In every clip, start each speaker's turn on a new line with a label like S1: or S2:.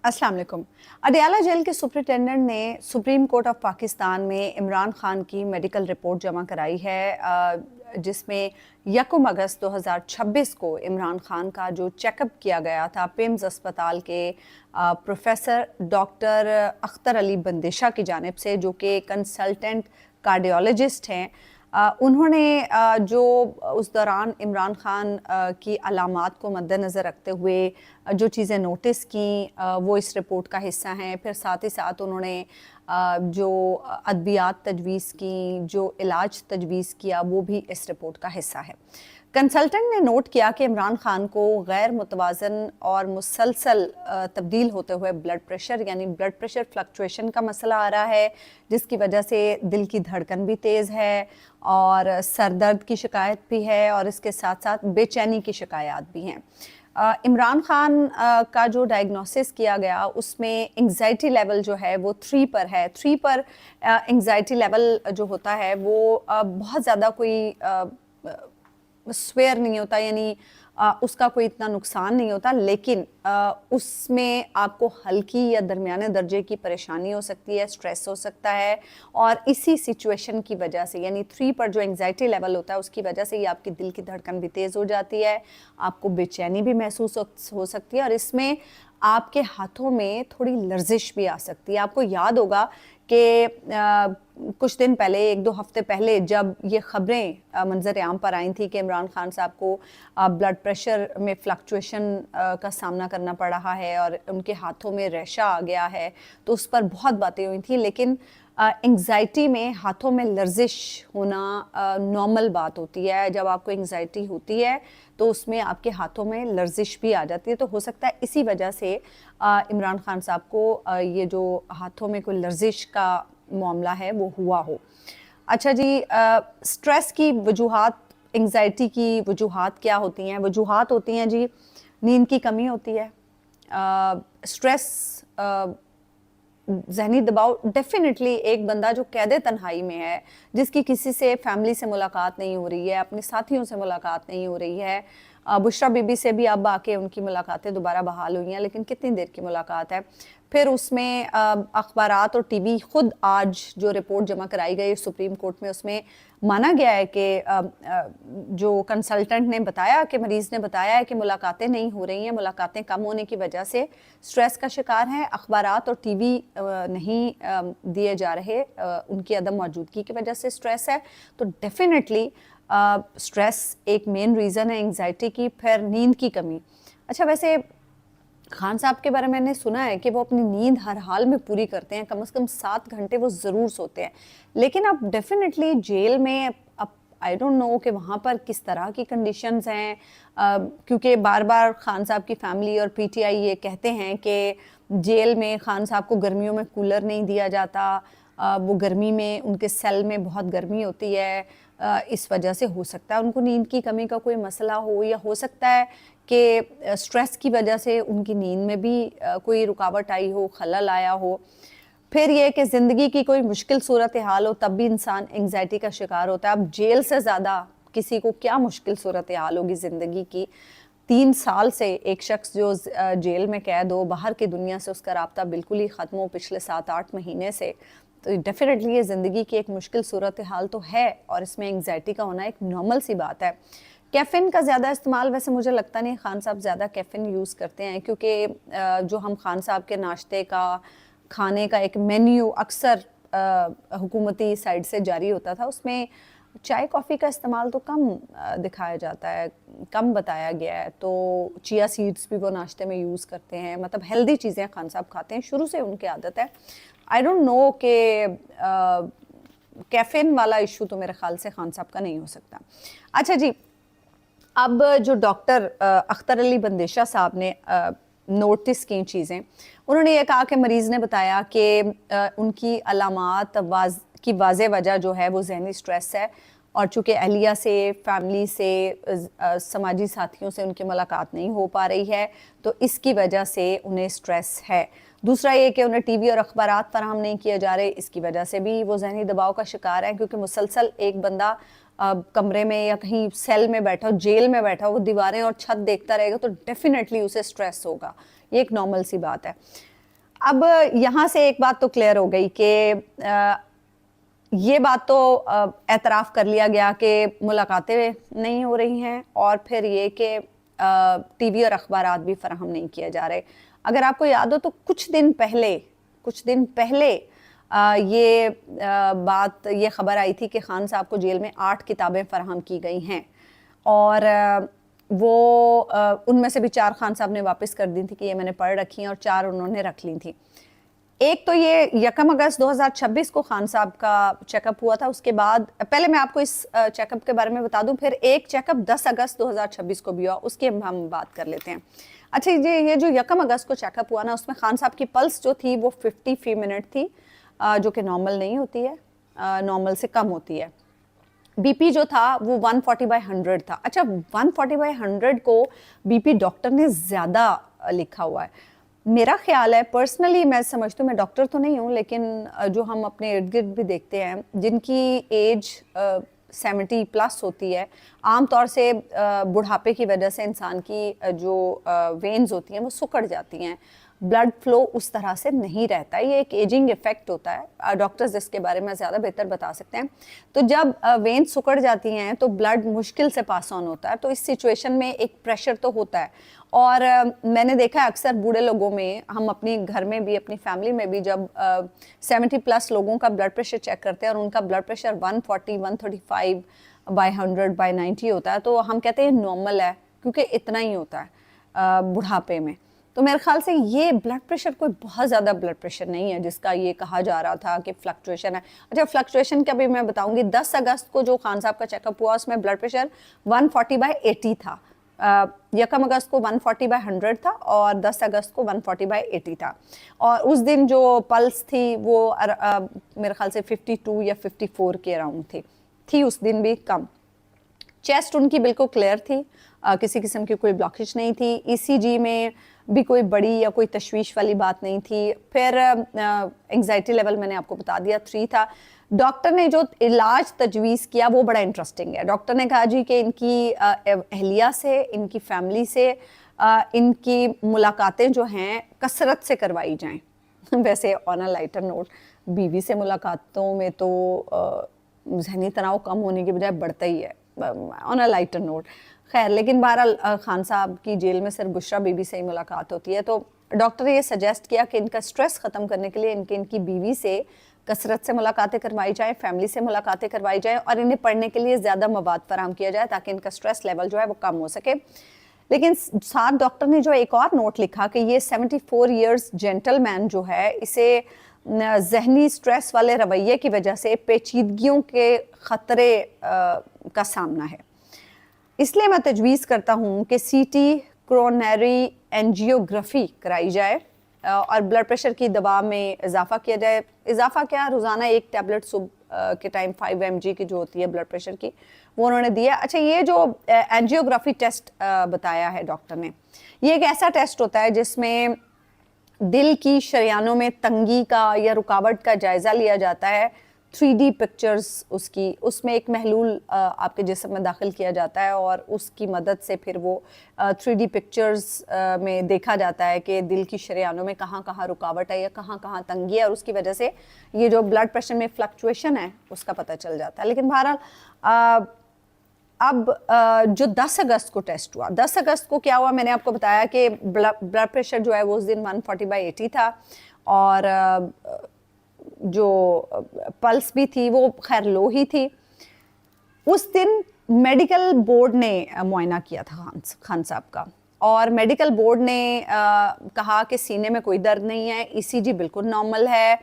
S1: अस्सलाम वालेकुम। अडयाला जेल के सुपरिटेंडेंट ने सुप्रीम कोर्ट ऑफ पाकिस्तान में इमरान खान की मेडिकल रिपोर्ट जमा कराई है, जिसमें 1 अगस्त 2026 को इमरान खान का जो चेकअप किया गया था पिम्स अस्पताल के प्रोफेसर डॉक्टर अख्तर अली बंदिशा की जानिब से, जो कि कंसल्टेंट कार्डियोलॉजिस्ट हैं, उन्होंने जो उस दौरान इमरान खान की अलामात को मद्देनज़र रखते हुए जो चीज़ें नोटिस की वो इस रिपोर्ट का हिस्सा हैं। फिर साथ ही साथ उन्होंने जो अद्वियात तजवीज़ की, जो इलाज तजवीज़ किया, वो भी इस रिपोर्ट का हिस्सा है। कंसल्टेंट ने नोट किया कि इमरान खान को गैर मुतवाज़न और मुसलसल तब्दील होते हुए ब्लड प्रेशर यानी ब्लड प्रेशर फ्लक्चुएशन का मसला आ रहा है, जिसकी वजह से दिल की धड़कन भी तेज़ है और सर दर्द की शिकायत भी है और इसके साथ साथ बेचैनी की शिकायत भी हैं। इमरान खान का जो डायग्नोसिस किया गया उसमें एंग्जाइटी लेवल जो है वो 3 पर है। 3 पर एंग्जाइटी लेवल जो होता है वो बहुत ज़्यादा कोई स्वेयर नहीं होता, यानी उसका कोई इतना नुकसान नहीं होता, लेकिन उसमें आपको हल्की या दरमियाने दर्जे की परेशानी हो सकती है, स्ट्रेस हो सकता है, और इसी सिचुएशन की वजह से यानी 3 पर जो एंग्जाइटी लेवल होता है उसकी वजह से ही आपकी दिल की धड़कन भी तेज़ हो जाती है, आपको बेचैनी भी महसूस हो सकती है और इसमें आपके हाथों में थोड़ी लर्जिश भी आ सकती है। आपको याद होगा कि कुछ दिन पहले, 1-2 हफ्ते पहले, जब ये खबरें मंजर आम पर आई थी कि इमरान खान साहब को ब्लड प्रेशर में फ्लक्चुएशन का सामना करना पड़ रहा है और उनके हाथों में रेशा आ गया है, तो उस पर बहुत बातें हुई थी। लेकिन एंग्जाइटी में हाथों में लर्जिश होना नॉर्मल बात होती है। जब आपको एंग्जाइटी होती है तो उसमें आपके हाथों में लर्जिश भी आ जाती है, तो हो सकता है इसी वजह से इमरान खान साहब को ये जो हाथों में कोई लर्जिश का मामला है वो हुआ हो। अच्छा जी, स्ट्रेस की वजूहात, एंग्जाइटी की वजूहात क्या होती हैं? वजूहात होती हैं जी, नींद की कमी होती है, स्ट्रेस, ज़हनी दबाव। डेफिनेटली एक बंदा जो कैदे तन्हाई में है, जिसकी किसी से फैमिली से मुलाकात नहीं हो रही है, अपने साथियों से मुलाकात नहीं हो रही है, बुशरा बीबी से भी अब आके उनकी मुलाकातें दोबारा बहाल हुई हैं, लेकिन कितनी देर की मुलाकात है। फिर उसमें अखबारात और टीवी, खुद आज जो रिपोर्ट जमा कराई गई सुप्रीम कोर्ट में, उसमें माना गया है कि जो कंसल्टेंट ने बताया कि मरीज़ ने बताया है कि मुलाकातें नहीं हो रही हैं, मुलाकातें कम होने की वजह से स्ट्रेस का शिकार हैं, अखबारात और टीवी नहीं दिए जा रहे, उनकी अदम मौजूदगी की वजह से स्ट्रेस है। तो डेफिनेटली स्ट्रेस एक मेन रीज़न है एंग्जाइटी की। फिर नींद की कमी। अच्छा, वैसे खान साहब के बारे में मैंने सुना है कि वो अपनी नींद हर हाल में पूरी करते हैं, कम से कम 7 घंटे वो ज़रूर सोते हैं। लेकिन अब डेफिनेटली जेल में, अब आई डोंट नो कि वहाँ पर किस तरह की कंडीशंस हैं, क्योंकि बार बार खान साहब की फैमिली और पीटीआई ये कहते हैं कि जेल में खान साहब को गर्मियों में कूलर नहीं दिया जाता, वो गर्मी में, उनके सेल में बहुत गर्मी होती है, इस वजह से हो सकता है उनको नींद की कमी का कोई मसला हो, या हो सकता है कि स्ट्रेस की वजह से उनकी नींद में भी कोई रुकावट आई हो, खलल आया हो। फिर ये कि ज़िंदगी की कोई मुश्किल सूरत हाल हो, तब भी इंसान एंग्जाइटी का शिकार होता है। अब जेल से ज़्यादा किसी को क्या मुश्किल सूरत हाल होगी ज़िंदगी की? 3 साल से एक शख्स जो जेल में कैद हो, बाहर की दुनिया से उसका राब्ता बिल्कुल ही ख़त्म हो पिछले 7-8 महीने से, तो डेफिनेटली ये ज़िंदगी की एक मुश्किल सूरत हाल तो है और इसमें एंग्जाइटी का होना एक नॉर्मल सी बात है। कैफ़ीन का ज़्यादा इस्तेमाल, वैसे मुझे लगता नहीं खान साहब ज़्यादा कैफ़ीन यूज़ करते हैं, क्योंकि जो हम खान साहब के नाश्ते का, खाने का एक मेन्यू अक्सर हुकूमती साइड से जारी होता था, उसमें चाय कॉफ़ी का इस्तेमाल तो कम दिखाया जाता है, कम बताया गया है। तो चिया सीड्स भी वो नाश्ते में यूज़ करते हैं, मतलब हेल्दी चीज़ें खान साहब खाते हैं, शुरू से उनकी आदत है। आई डोंट नो कि कैफ़ीन वाला इशू तो मेरे ख्याल से खान साहब का नहीं हो सकता। अच्छा जी, अब जो डॉक्टर अख्तर अली बंदिशा साहब ने नोटिस की चीज़ें, उन्होंने ये कहा कि मरीज़ ने बताया कि उनकी अलामात की वाज़ेह वजह जो है वो ज़हनी स्ट्रेस है, और चूँकि अहलिया से, फैमिली से, समाजी साथियों से उनकी मुलाकात नहीं हो पा रही है, तो इसकी वजह से उन्हें स्ट्रेस है। दूसरा ये कि उन्हें टीवी और अखबारात फराहम नहीं किए जा रहे, इसकी वजह से भी वो ज़हनी दबाव का शिकार है, क्योंकि मुसलसल एक बंदा कमरे में या कहीं सेल में बैठा हो, जेल में बैठा हो, वो दीवारें और छत देखता रहेगा तो डेफिनेटली उसे स्ट्रेस होगा, ये एक नॉर्मल सी बात है। اب یہاں سے ایک بات تو کلیئر ہو گئی کہ یہ بات تو اعتراف کر لیا گیا کہ ملاقاتیں نہیں ہو رہی ہیں، اور پھر یہ کہ ٹی وی اور اخبارات بھی فراہم نہیں کیے جا رہے. اگر آپ کو یاد ہو تو کچھ دن پہلے یہ بات، یہ خبر آئی تھی کہ خان صاحب کو جیل میں 8 کتابیں فراہم کی گئی ہیں، اور وہ ان میں سے بھی 4 خان صاحب نے واپس کر دی تھی کہ یہ میں نے پڑھ رکھی ہیں، اور 4 انہوں نے رکھ لی تھی. ایک تو یہ 1 اگست 2026 کو خان صاحب کا چیک اپ ہوا تھا. اس کے بعد پہلے میں آپ کو اس چیک اپ کے بارے میں بتا دوں، پھر ایک چیک اپ 10 اگست 2026 کو بھی ہوا، اس کی ہم بات کر لیتے ہیں. اچھا یہ جو 1 اگست کو چیک اپ ہوا نا، اس میں خان صاحب کی پلس جو تھی وہ 50 فی منٹ تھی، جو کہ نارمل نہیں ہوتی ہے، نارمل سے کم ہوتی ہے. بی پی جو تھا وہ 140/100 تھا. اچھا 140/100 کو بی پی ڈاکٹر نے زیادہ لکھا ہوا ہے. میرا خیال ہے پرسنلی، میں سمجھتی ہوں، میں ڈاکٹر تو نہیں ہوں، لیکن جو ہم اپنے ارد گرد بھی دیکھتے ہیں جن کی ایج 70+ ہوتی ہے، عام طور سے بڑھاپے کی وجہ سے انسان کی جو وینز ہوتی ہیں وہ سکڑ جاتی ہیں، بلڈ فلو اس طرح سے نہیں رہتا ہے. یہ ایک ایجنگ ایفیکٹ ہوتا ہے، ڈاکٹرز اس کے بارے میں زیادہ بہتر بتا سکتے ہیں. تو جب وینز سکڑ جاتی ہیں تو بلڈ مشکل سے پاس آن ہوتا ہے، تو اس سچویشن میں ایک پریشر تو ہوتا ہے. اور میں نے دیکھا ہے اکثر بوڑھے لوگوں میں، ہم اپنی گھر میں بھی، اپنی فیملی میں بھی، جب 70+ لوگوں کا بلڈ پریشر چیک کرتے ہیں اور ان کا بلڈ پریشر 140 135/100/90 ہوتا ہے، تو ہم کہتے ہیں نارمل ہے، کیونکہ اتنا ہی ہوتا ہے بڑھاپے میں. تو میرے خیال سے یہ بلڈ پریشر کوئی بہت زیادہ بلڈ پریشر نہیں ہے جس کا یہ کہا جا رہا تھا کہ فلکچویشن ہے. اچھا فلکچویشن کا بھی میں بتاؤں گی. 10 اگست کو جو خان صاحب کا چیک اپ ہوا، اس میں بلڈ پریشر 140/80 تھا. 1 اگست کو 140/100 تھا، اور 10 اگست کو 140/80 تھا. اور اس دن جو پلس تھی وہ میرے خیال سے 52 یا 54 کے اراؤنڈ تھی اس دن بھی کم. چیسٹ ان کی بالکل کلیئر تھی، کسی قسم کی کوئی بلاکیج نہیں تھی. ای سی جی میں بھی کوئی بڑی یا کوئی تشویش والی بات نہیں تھی. پھر انگزائٹی لیول میں نے آپ کو بتا دیا 3 تھا. ڈاکٹر نے جو علاج تجویز کیا وہ بڑا انٹرسٹنگ ہے. ڈاکٹر نے کہا جی کہ ان کی اہلیہ سے، ان کی فیملی سے ان کی ملاقاتیں جو ہیں کثرت سے کروائی جائیں. ویسے آن اے لائٹر نوٹ، بیوی سے ملاقاتوں میں تو ذہنی تناؤ کم ہونے کی بجائے بڑھتا ہی ہے، آن اے لائٹر نوٹ. خیر، لیکن بہرحال خان صاحب کی جیل میں صرف بشرا بی بی سے ہی ملاقات ہوتی ہے. تو ڈاکٹر نے یہ سجیسٹ کیا کہ ان کا سٹریس ختم کرنے کے لیے ان کی بیوی سے کثرت سے ملاقاتیں کروائی جائیں، فیملی سے ملاقاتیں کروائی جائیں، اور انہیں پڑھنے کے لیے زیادہ مواد فراہم کیا جائے تاکہ ان کا سٹریس لیول جو ہے وہ کم ہو سکے. لیکن ساتھ ڈاکٹر نے جو ایک اور نوٹ لکھا کہ یہ 74 ایئرز جینٹل مین جو ہے، اسے ذہنی سٹریس والے رویے کی وجہ سے پیچیدگیوں کے خطرے کا سامنا ہے. اس لیے میں تجویز کرتا ہوں کہ سی ٹی کرونری اینجیوگرافی کرائی جائے اور بلڈ پریشر کی دوا میں اضافہ کیا جائے. اضافہ کیا، روزانہ 1 ٹیبلٹ صبح کے ٹائم 5 mg کی جو ہوتی ہے بلڈ پریشر کی، وہ انہوں نے دیا. اچھا یہ جو اینجیوگرافی ٹیسٹ بتایا ہے ڈاکٹر نے، یہ ایک ایسا ٹیسٹ ہوتا ہے جس میں دل کی شریانوں میں تنگی کا یا رکاوٹ کا جائزہ لیا جاتا ہے. 3D پکچرز اس میں ایک محلول آپ کے جسم میں داخل کیا جاتا ہے، اور اس کی مدد سے پھر وہ 3D پکچرز میں دیکھا جاتا ہے کہ دل کی شریانوں میں کہاں کہاں رکاوٹ ہے یا کہاں کہاں تنگی ہے، اور اس کی وجہ سے یہ جو بلڈ پریشر میں فلکچویشن ہے اس کا پتہ چل جاتا ہے. لیکن بہرحال اب جو 10 اگست کو ٹیسٹ ہوا، 10 اگست کو کیا ہوا، میں نے آپ کو بتایا کہ بلڈ پریشر جو ہے وہ اس دن 140/80 تھا، اور جو پلس بھی تھی وہ خیر لو ہی تھی. اس دن میڈیکل بورڈ نے معائنہ کیا تھا خان صاحب کا، اور میڈیکل بورڈ نے کہا کہ سینے میں کوئی درد نہیں ہے، ای سی جی بالکل نارمل ہے.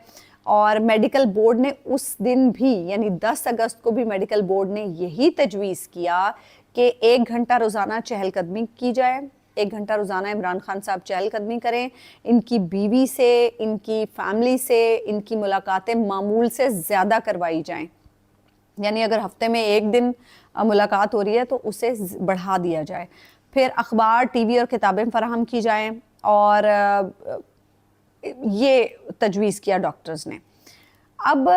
S1: اور میڈیکل بورڈ نے اس دن بھی، یعنی 10 اگست کو بھی میڈیکل بورڈ نے یہی تجویز کیا کہ 1 گھنٹہ روزانہ چہل قدمی کی جائے. 1 گھنٹہ روزانہ عمران خان صاحب چہل قدمی کریں. ان کی بیوی سے، ان کی فیملی سے ان کی ملاقاتیں معمول سے زیادہ کروائی جائیں. یعنی اگر ہفتے میں 1 دن ملاقات ہو رہی ہے تو اسے بڑھا دیا جائے. پھر اخبار، ٹی وی اور کتابیں فراہم کی جائیں، اور یہ تجویز کیا ڈاکٹرز نے. اب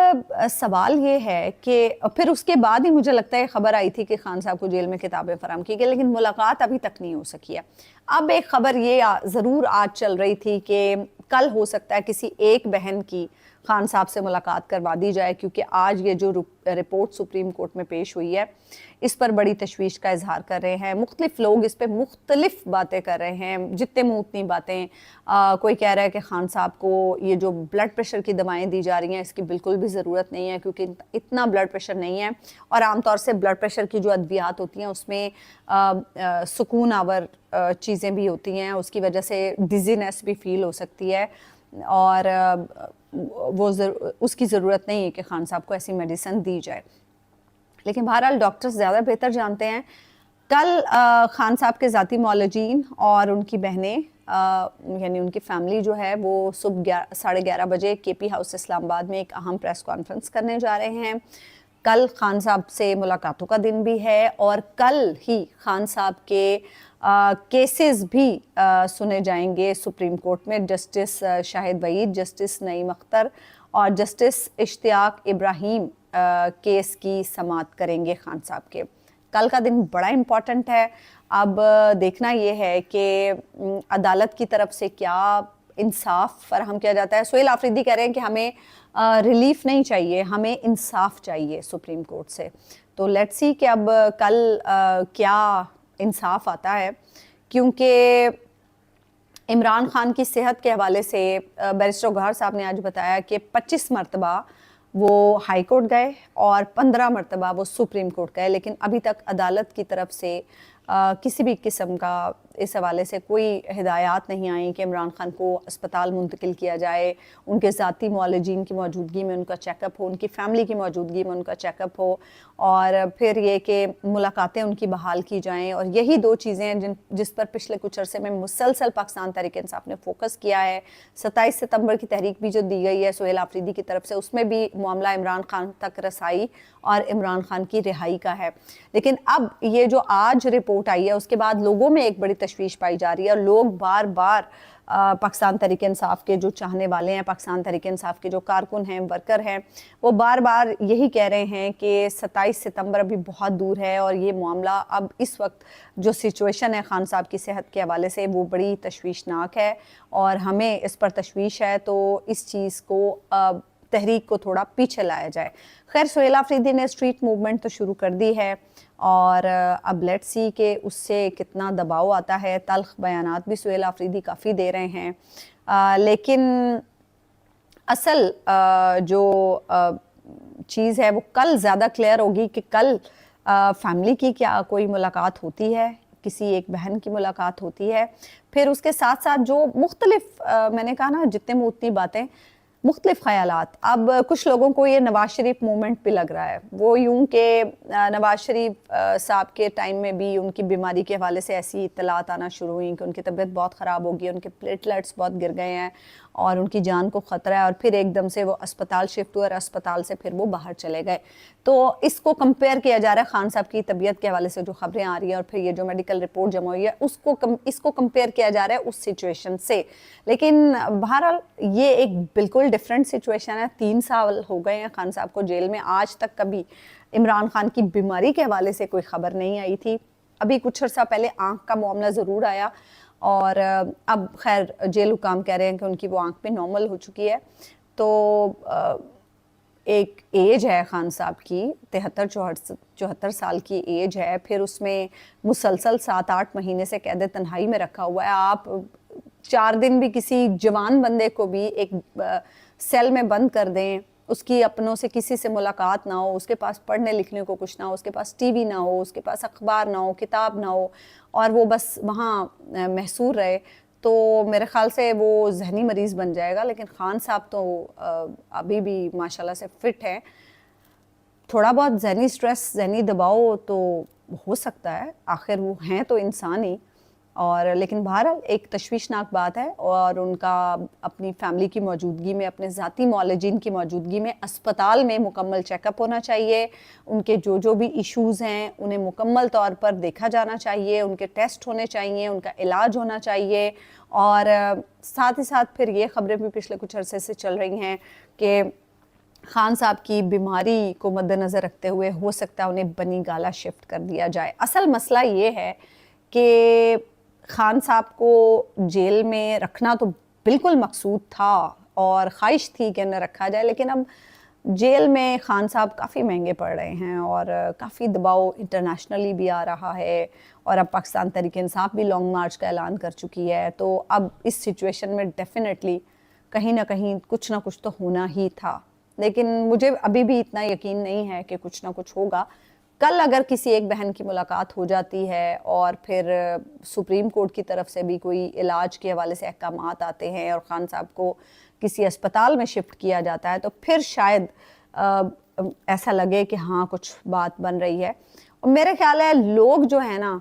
S1: سوال یہ ہے کہ پھر اس کے بعد ہی مجھے لگتا ہے خبر آئی تھی کہ خان صاحب کو جیل میں کتابیں فراہم کی گئی، لیکن ملاقات ابھی تک نہیں ہو سکی ہے. اب ایک خبر یہ ضرور آج چل رہی تھی کہ कल हो सकता है किसी एक बहन की खान साहब से मुलाकात करवा दी जाए, क्योंकि आज ये जो रिपोर्ट सुप्रीम कोर्ट में पेश हुई है इस पर बड़ी तशवीश का इजहार कर रहे हैं। मुख्तलिफ लोग इस पर मुख्तलिफ बातें कर रहे हैं, जितने मुँह उतनी बातें। कोई कह रहा है कि खान साहब को ये जो ब्लड प्रेशर की दवाएं दी जा रही हैं इसकी बिल्कुल भी ज़रूरत नहीं है, क्योंकि इतना ब्लड प्रेशर नहीं है। और आमतौर से ब्लड प्रेशर की जो अद्वियात होती हैं उसमें सुकून आवर चीज़ें भी होती हैं, उसकी वजह से डिजीनेस भी फील हो सकती है, और उसकी ज़रूरत नहीं है कि खान साहब को ऐसी मेडिसिन दी जाए। लेकिन बहरहाल डॉक्टर्स ज़्यादा बेहतर जानते हैं। कल खान साहब के ज़ाती मौलजीन और उनकी बहनें यानी उनकी फैमिली जो है वो सुबह 11:30 बजे केपी हाउस इस्लामाबाद में एक अहम प्रेस कॉन्फ्रेंस करने जा रहे हैं। कल खान साहब से मुलाकातों का दिन भी है, और कल ही खान साहब के केसेस भी सुने जाएंगे सुप्रीम कोर्ट में। जस्टिस शाहिद वहीद, जस्टिस नईम अख्तर और जस्टिस इश्तियाक इब्राहिम केस की समाअत करेंगे खान साहब के। कल का दिन बड़ा इम्पॉर्टेंट है। अब देखना ये है कि अदालत की तरफ से क्या इंसाफ फराहम किया जाता है। सुहेल आफरीदी कह रहे हैं कि हमें रिलीफ नहीं चाहिए, हमें इंसाफ चाहिए सुप्रीम कोर्ट से। तो लेट्स सी कि अब कल क्या इंसाफ आता है, क्योंकि इमरान खान की सेहत के हवाले से बैरिस्टर गौहर साहब ने आज बताया कि 25 मरतबा वो हाई कोर्ट गए और 15 मरतबा वो सुप्रीम कोर्ट गए, लेकिन अभी तक अदालत की तरफ से किसी भी किस्म का इस हवाले से कोई हिदायत नहीं आई कि इमरान खान को अस्पताल मुंतकिल किया जाए, उनके ज़ाती मुआलजीन की मौजूदगी में उनका चेकअप हो, उनकी फ़ैमिली की मौजूदगी में उनका चेकअप हो, और फिर ये कि मुलाकातें उनकी बहाल की जाएं। और यही दो चीज़ें हैं जिस पर पिछले कुछ अरसे में मुसलसल पाकिस्तान तहरीक इंसाफ ने फोकस किया है। 27 सितंबर की तहरीक भी जो दी गई है सुहेल आफरीदी की तरफ से, उसमें भी मामला इमरान खान तक रसाई और इमरान खान की रिहाई का है। लेकिन अब ये जो आज रिपोर्ट आई है उसके बाद लोगों में एक बड़ी तशवीश पाई जा रही है, और लोग बार बार पाकिस्तान तहरीक इंसाफ के जो चाहने वाले हैं, पाकिस्तान तहरीक इंसाफ के जो कारकुन हैं, वर्कर हैं, वो बार बार यही कह रहे हैं कि 27 सितंबर अभी बहुत दूर है, और ये मामला अब इस वक्त जो सिचुएशन है खान साहब की सेहत के हवाले से वो बड़ी तशवीशनाक है, और हमें इस पर तशवीश है। तो इस चीज़ को तहरीक को थोड़ा पीछे लाया जाए। खैर, सुहेल आफरीदी ने स्ट्रीट मूवमेंट तो शुरू कर दी है, और अब लेट्स सी कि उससे कितना दबाव आता है। तल्ख बयानात भी सुहेल आफरीदी काफ़ी दे रहे हैं, लेकिन असल जो चीज़ है वो कल ज़्यादा क्लियर होगी कि कल फैमिली की क्या कोई मुलाकात होती है, किसी एक बहन की मुलाकात होती है। फिर उसके साथ साथ जो मुख्तलिफ मैंने कहा ना, जितने में उतनी बातें, मुख्तलिफ ख्यालात। अब कुछ लोगों को ये नवाज शरीफ मूवमेंट भी लग रहा है, वो यूं कि नवाज शरीफ साहब के टाइम में भी उनकी बीमारी के हवाले से ऐसी इत्तलात आना शुरू हुई कि उनकी तबीयत बहुत ख़राब होगी, उनके प्लेटलेट्स बहुत गिर गए हैं और उनकी जान को ख़तरा है, और फिर एकदम से वो अस्पताल शिफ्ट हुए और अस्पताल से फिर वो बाहर चले गए। तो इसको कंपेयर किया जा रहा है खान साहब की तबीयत के हवाले से जो खबरें आ रही हैं, और फिर ये जो मेडिकल रिपोर्ट जमा हुई है इसको कंपेयर किया जा रहा है उस सिचुएशन से। लेकिन बहरहाल ये एक बिल्कुल डिफरेंट सिचुएशन है। 3 साल हो गए हैं खान साहब को जेल में, आज तक कभी इमरान खान की बीमारी के हवाले से कोई खबर नहीं आई थी। अभी कुछ अर्सा पहले आँख का मामला ज़रूर आया, और अब खैर जेल हुकाम कह रहे हैं कि उनकी वो आँख पे नॉर्मल हो चुकी है। तो एक एज है खान साहब की, 73-74 साल की एज है, फिर उसमें मुसलसल 7-8 महीने से कैद तन्हाई में रखा हुआ है। आप 4 दिन भी किसी जवान बंदे को भी एक सेल में बंद कर दें, उसकी अपनों से किसी से मुलाकात ना हो, उसके पास पढ़ने लिखने को कुछ ना हो, उसके पास टीवी ना हो, उसके पास अखबार ना हो, किताब ना हो, और वो बस वहाँ महसूर रहे, तो मेरे ख़्याल से वो जहनी मरीज़ बन जाएगा। लेकिन खान साहब तो अभी भी माशाल्लाह से फ़िट हैं। थोड़ा बहुत जहनी स्ट्रेस, जहनी दबाव तो हो सकता है, आखिर वो हैं तो इंसान ही। और लेकिन बहरहाल एक तशवीशनाक बात है, और उनका अपनी फैमिली की मौजूदगी में, अपने ज़ाती मौलजीन की मौजूदगी में अस्पताल में मुकम्मल चेकअप होना चाहिए। उनके जो भी इश्यूज़ हैं उन्हें मुकम्मल तौर पर देखा जाना चाहिए, उनके टेस्ट होने चाहिए, उनका इलाज होना चाहिए। और साथ ही साथ फिर ये ख़बरें भी पिछले कुछ अरसे से चल रही हैं कि खान साहब की बीमारी को मद्देनज़र रखते हुए हो सकता है उन्हें बनी गाला शिफ्ट कर दिया जाए। असल मसला ये है कि खान साहब को जेल में रखना तो बिल्कुल मकसूद था और ख्वाहिश थी कि इन्हें रखा जाए, लेकिन अब जेल में खान साहब काफ़ी महंगे पड़ रहे हैं और काफ़ी दबाव इंटरनेशनली भी आ रहा है, और अब पाकिस्तान तहरीक इंसाफ भी लॉन्ग मार्च का ऐलान कर चुकी है। तो अब इस सिचुएशन में डेफिनेटली कहीं ना कहीं कुछ ना कुछ तो होना ही था, लेकिन मुझे अभी भी इतना यकीन नहीं है कि कुछ ना कुछ होगा। कल अगर किसी एक बहन की मुलाकात हो जाती है और फिर सुप्रीम कोर्ट की तरफ से भी कोई इलाज के हवाले से अहकामात आते हैं और खान साहब को किसी अस्पताल में शिफ्ट किया जाता है, तो फिर शायद ऐसा लगे कि हाँ कुछ बात बन रही है। और मेरे ख्याल है लोग जो है ना,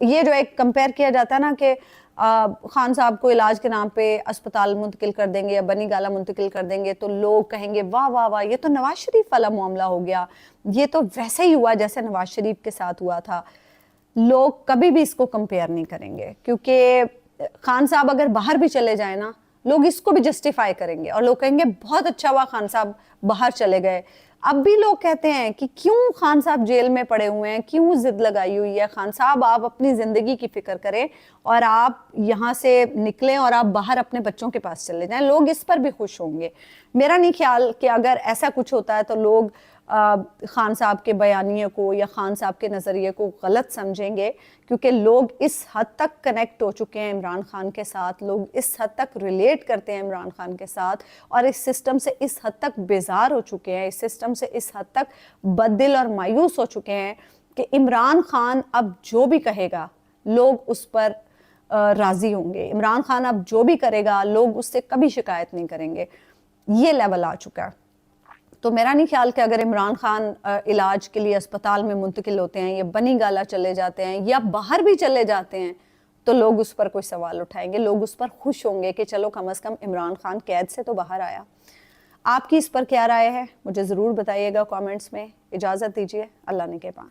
S1: ये जो एक कंपेयर किया जाता है ना कि खान साहब को इलाज के नाम पे अस्पताल मुंतकिल कर देंगे या बनी गाला मुंतकिल कर देंगे, तो लोग कहेंगे वाह वाह वाह, ये तो नवाज शरीफ वाला मामला हो गया, ये तो वैसे ही हुआ जैसे नवाज शरीफ के साथ हुआ था। लोग कभी भी इसको कंपेयर नहीं करेंगे, क्योंकि खान साहब अगर बाहर भी चले जाए ना, लोग इसको भी जस्टिफाई करेंगे और लोग कहेंगे बहुत अच्छा हुआ खान साहब बाहर चले गए। अब भी लोग कहते हैं कि क्यों खान साहब जेल में पड़े हुए हैं, क्यों जिद लगाई हुई है। खान साहब आप अपनी जिंदगी की फिक्र करें और आप यहाँ से निकलें और आप बाहर अपने बच्चों के पास चले जाएं, लोग इस पर भी खुश होंगे। मेरा नहीं ख्याल कि अगर ऐसा कुछ होता है तो लोग खान साहब के बयानिए को या खान साहब के नज़रिए को गलत समझेंगे, क्योंकि लोग इस हद तक कनेक्ट हो चुके हैं इमरान खान के साथ, लोग इस हद तक रिलेट करते हैं इमरान खान के साथ, और इस सिस्टम से इस हद तक बेजार हो चुके हैं, इस सिस्टम से इस हद तक बददिल और मायूस हो चुके हैं कि इमरान खान अब जो भी कहेगा लोग उस पर राज़ी होंगे। इमरान खान अब जो भी करेगा लोग उससे कभी शिकायत नहीं करेंगे। ये लेवल आ चुका है। तो मेरा नहीं ख्याल कि अगर इमरान खान इलाज के लिए अस्पताल में मुंतकिल होते हैं या बनी गाला चले जाते हैं या बाहर भी चले जाते हैं, तो लोग उस पर कोई सवाल उठाएंगे, लोग उस पर खुश होंगे कि चलो कम से कम इमरान खान कैद से तो बाहर आया। आपकी इस पर क्या राय है, मुझे ज़रूर बताइएगा कमेंट्स में। इजाज़त दीजिए, अल्लाह ने के पान।